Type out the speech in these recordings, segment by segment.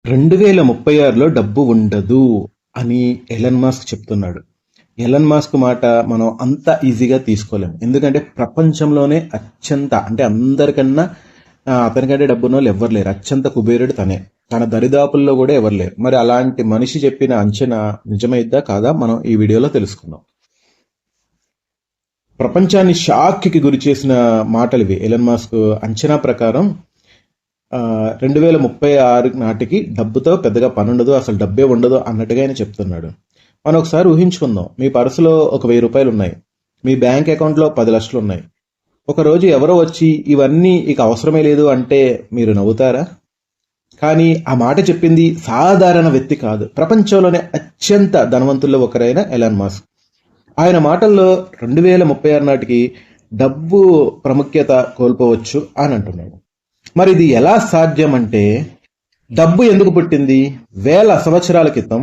2036లో డబ్బు ఉండదు అని ఎలన్ మాస్క్ చెప్తున్నాడు. ఎలన్ మాస్క్ మాట మనం అంత ఈజీగా తీసుకోలేం. ఎందుకంటే ప్రపంచంలోనే అంటే అందరికన్నా అతనికంటే డబ్బున్నోళ్ళు ఎవ్వరు లేరు. అత్యంత కుబేరుడు తనే. తన దరిదాపుల్లో కూడా ఎవరు లేరు. మరి అలాంటి మనిషి చెప్పిన అంచనా నిజమైద్దా కాదా మనం ఈ వీడియోలో తెలుసుకుందాం. ప్రపంచాన్ని షాక్కి గురి చేసిన మాటలు ఇవి. ఎలన్ మాస్క్ అంచనా ప్రకారం 2036 నాటికి డబ్బుతో పెద్దగా పని ఉండదు, అసలు డబ్బే ఉండదు అన్నట్టుగా ఆయన చెప్తున్నాడు. మనం ఒకసారి ఊహించుకుందాం. మీ పర్సులో ఒక 1000 రూపాయలు ఉన్నాయి, మీ బ్యాంక్ అకౌంట్లో 10 లక్షలు ఉన్నాయి. ఒకరోజు ఎవరో వచ్చి ఇవన్నీ ఇక అవసరమే లేదు అంటే మీరు నవ్వుతారా? కానీ ఆ మాట చెప్పింది సాధారణ వ్యక్తి కాదు, ప్రపంచంలోనే అత్యంత ధనవంతుల్లో ఒకరైన ఎలన్ మాస్క్. ఆయన మాటల్లో 2036 నాటికి డబ్బు ప్రాముఖ్యత కోల్పోవచ్చు అని అంటున్నాడు. మరి ఇది ఎలా సాధ్యం అంటే, డబ్బు ఎందుకు పుట్టింది? వేల సంవత్సరాల క్రితం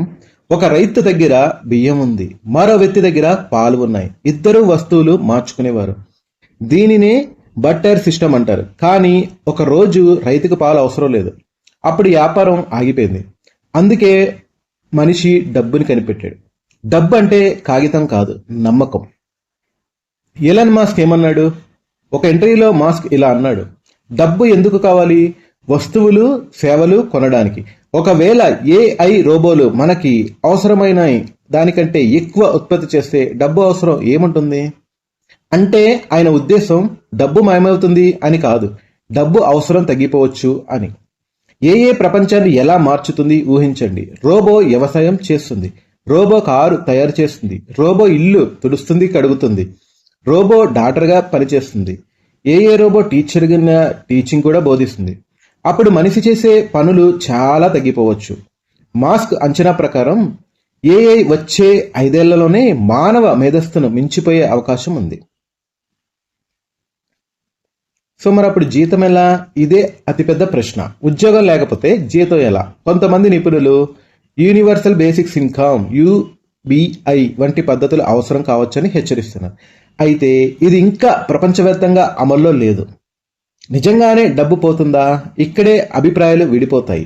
ఒక రైతు దగ్గర బియ్యం ఉంది, మరో వ్యక్తి దగ్గర పాలు ఉన్నాయి. ఇద్దరు వస్తువులు మార్చుకునేవారు. దీనినే బట్టర్ సిస్టమ్ అంటారు. కానీ ఒక రోజు రైతుకు పాలు అవసరం లేదు. అప్పుడు వ్యాపారం ఆగిపోయింది. అందుకే మనిషి డబ్బుని కనిపెట్టాడు. డబ్బు అంటే కాగితం కాదు, నమ్మకం. ఎలన్ మాస్క్ ఏమన్నాడు? ఒక ఇంటర్వ్యూలో మాస్క్ ఇలా అన్నాడు: డబ్బు ఎందుకు కావాలి? వస్తువులు, సేవలు కొనడానికి. ఒకవేళ ఏఐ రోబోలు మనకి అవసరమైన దానికంటే ఎక్కువ ఉత్పత్తి చేస్తే డబ్బు అవసరం ఏముంటుంది? అంటే ఆయన ఉద్దేశం డబ్బు మాయమవుతుంది అని కాదు, డబ్బు అవసరం తగ్గిపోవచ్చు అని. ఏఏ ప్రపంచాన్ని ఎలా మార్చుతుంది ఊహించండి. రోబో వ్యవసాయం చేస్తుంది, రోబో కారు తయారు చేస్తుంది, రోబో ఇల్లు తుడుస్తుంది, కడుగుతుంది, రోబో డాక్టర్గా పనిచేస్తుంది, ఏఏ రోబో టీచర్గా టీచింగ్ కూడా బోధిస్తుంది. అప్పుడు మనిషి చేసే పనులు చాలా తగ్గిపోవచ్చు. మాస్క్ అంచనా ప్రకారం ఏఐ వచ్చే 5 ఏళ్లలోనే మానవ మేధస్సును మించిపోయే అవకాశం ఉంది. సో మరి అప్పుడు జీతం ఎలా? ఇదే అతిపెద్ద ప్రశ్న. ఉద్యోగం లేకపోతే జీతం ఎలా? కొంతమంది నిపుణులు యూనివర్సల్ బేసిక్స్ ఇన్కమ్ UBI వంటి పద్ధతులు అవసరం కావచ్చని హెచ్చరిస్తున్నారు. అయితే ఇది ఇంకా ప్రపంచవ్యాప్తంగా అమల్లో లేదు. నిజంగానే డబ్బు పోతుందా? ఇక్కడే అభిప్రాయాలు విడిపోతాయి.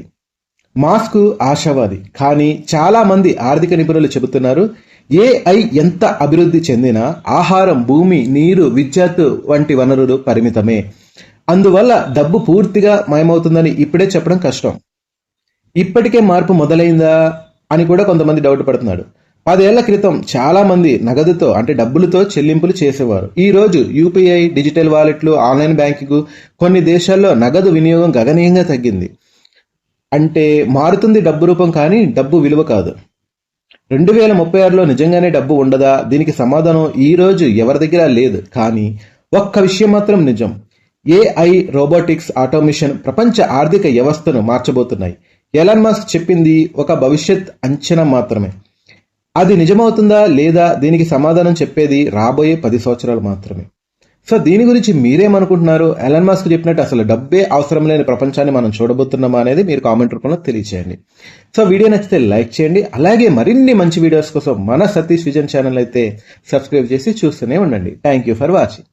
మాస్క్ ఆశావాది, కానీ చాలా మంది ఆర్థిక నిపుణులు చెబుతున్నారు ఏఐ ఎంత అభివృద్ధి చెందినా ఆహారం, భూమి, నీరు, విద్యుత్ వంటి వనరులు పరిమితమే. అందువల్ల డబ్బు పూర్తిగా మాయమవుతుందని ఇప్పుడే చెప్పడం కష్టం. ఇప్పటికే మార్పు మొదలైందా అని కూడా కొంతమంది డౌట్ పడుతున్నారు. 10 ఏళ్ల క్రితం చాలా మంది నగదుతో డబ్బులతో చెల్లింపులు చేసేవారు. ఈ రోజు యూపీఐ, డిజిటల్ వాలెట్లు, ఆన్లైన్ బ్యాంకింగ్, కొన్ని దేశాల్లో నగదు వినియోగం గణనీయంగా తగ్గింది. అంటే మారుతుంది డబ్బు రూపం, కానీ డబ్బు విలువ కాదు. 2036లో నిజంగానే డబ్బు ఉండదా? దీనికి సమాధానం ఈ రోజు ఎవరి దగ్గర లేదు. కానీ ఒక్క విషయం మాత్రం నిజం: ఏఐ, రోబోటిక్స్, ఆటోమేషన్ ప్రపంచ ఆర్థిక వ్యవస్థను మార్చబోతున్నాయి. ఎలన్ మాస్క్ చెప్పింది ఒక భవిష్యత్ అంచనా మాత్రమే. అది నిజమవుతుందా లేదా దీనికి సమాధానం చెప్పేది రాబోయే 10 సంవత్సరాలు మాత్రమే. సో దీని గురించి మీరేమనుకుంటున్నారు? ఎలన్ మాస్క్ చెప్పినట్టు అసలు డబ్బే అవసరం లేని ప్రపంచాన్ని మనం చూడబోతున్నామా అనేది మీరు కామెంట్ రూపంలో తెలియచేయండి. సో వీడియో నచ్చితే లైక్ చేయండి. అలాగే మరిన్ని మంచి వీడియోస్ కోసం మన సతీష్ విజన్ ఛానల్ అయితే సబ్స్క్రైబ్ చేసి చూస్తూనే ఉండండి. Thank you for watching.